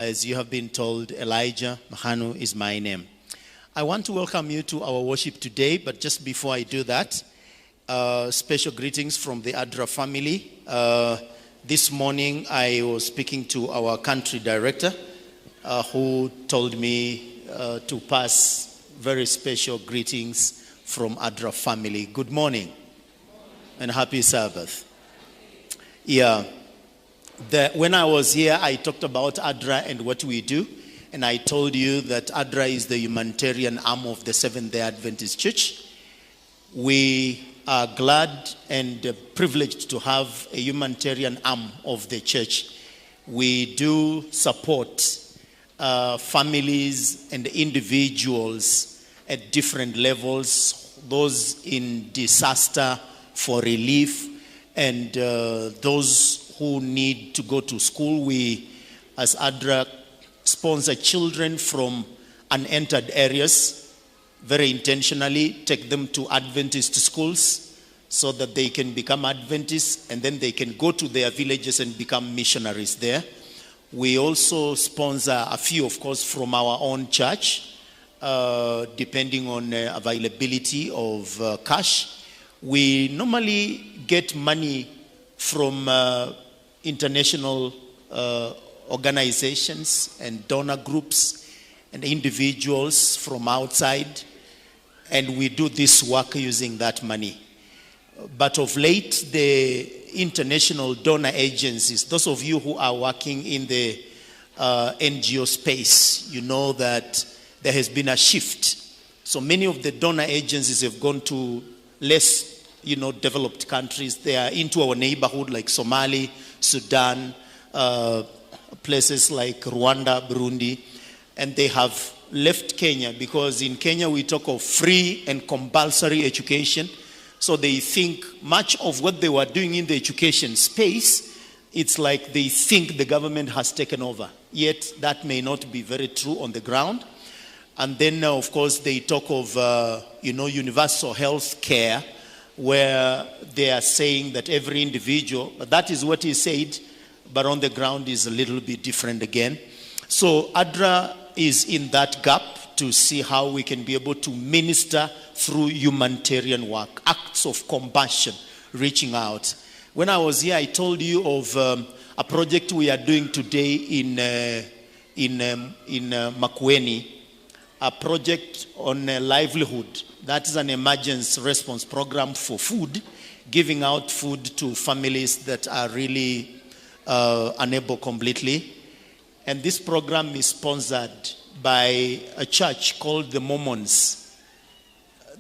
As you have been told, Elijah Makhanu is my name. I want to welcome you to our worship today, but just before I do that, special greetings from the ADRA family. This morning I was speaking to our country director who told me to pass very special greetings from ADRA family. Good morning and happy Sabbath. Yeah. When I was here, I talked about ADRA and what we do. And I told you that ADRA is the humanitarian arm of the Seventh-day Adventist Church. We are glad and privileged to have a humanitarian arm of the church. We do support families and individuals at different levels, those in disaster for relief, and those who need to go to school. We, as ADRA, sponsor children from unentered areas, very intentionally take them to Adventist schools so that they can become Adventists, and then they can go to their villages and become missionaries there. We also sponsor a few, of course, from our own church, depending on availability of cash. We normally get money from international organizations and donor groups and individuals from outside, and we do this work using that money. But of late, the international donor agencies, those of you who are working in the NGO space, you know that there has been a shift. So many of the donor agencies have gone to less developed countries. They are into our neighborhood like Somali, Sudan, places like Rwanda, Burundi, and they have left Kenya because in Kenya we talk of free and compulsory education. So they think much of what they were doing in the education space, it's like they think the government has taken over. Yet that may not be very true on the ground. And then of course they talk of universal health care, where they are saying that every individual, that is what he said, but on the ground is a little bit different again. So ADRA is in that gap to see how we can be able to minister through humanitarian work, acts of compassion, reaching out. When I was here, I told you of a project we are doing today in Makhanu, a project on livelihood. That is an emergency response program for food, giving out food to families that are really unable completely. And this program is sponsored by a church called the Mormons.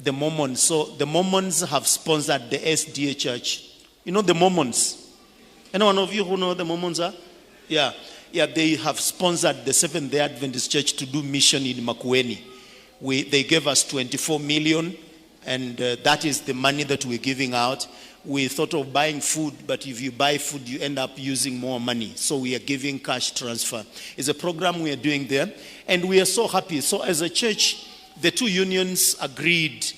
The Mormons. So the Mormons have sponsored the SDA church. You know the Mormons? Anyone of you who know the Mormons are? Yeah. Yeah, they have sponsored the Seventh-day Adventist Church to do mission in Makhanu. They gave us 24 million, and that is the money that we're giving out. We thought of buying food, but if you buy food, you end up using more money. So we are giving cash transfer. It's a program we are doing there, and we are so happy. So as a church, the two unions agreed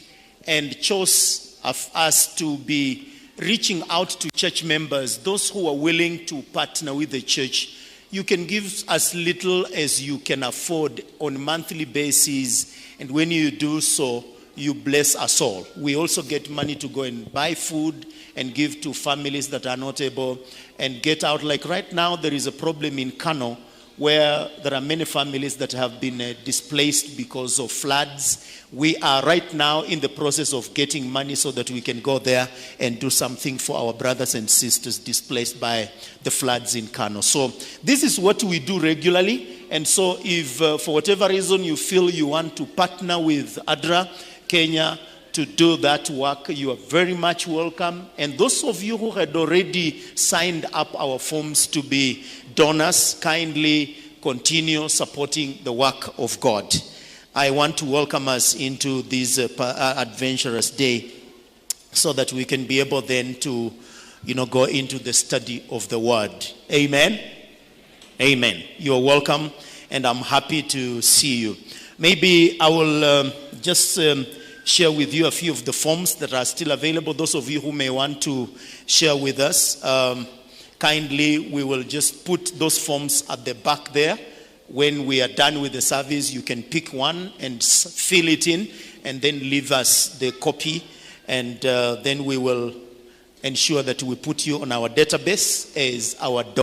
and chose us to be reaching out to church members, those who are willing to partner with the church. You can give as little as you can afford on a monthly basis, and when you do so, you bless us all. We also get money to go and buy food and give to families that are not able and get out. Like right now, there is a problem in Kano where there are many families that have been displaced because of floods. We are right now in the process of getting money so that we can go there and do something for our brothers and sisters displaced by the floods in Kano. So this is what we do regularly. And so if for whatever reason you feel you want to partner with ADRA Kenya to do that work, you are very much welcome. And those of you who had already signed up our forms to be donors, kindly continue supporting the work of God. I want to welcome us into this adventurous day so that we can be able then to, go into the study of the word. Amen? Amen. You're welcome, and I'm happy to see you. Maybe I will just share with you a few of the forms that are still available. Those of you who may want to share with us, kindly, we will just put those forms at the back there. When we are done with the service, you can pick one and fill it in and then leave us the copy, and then we will ensure that we put you on our database as our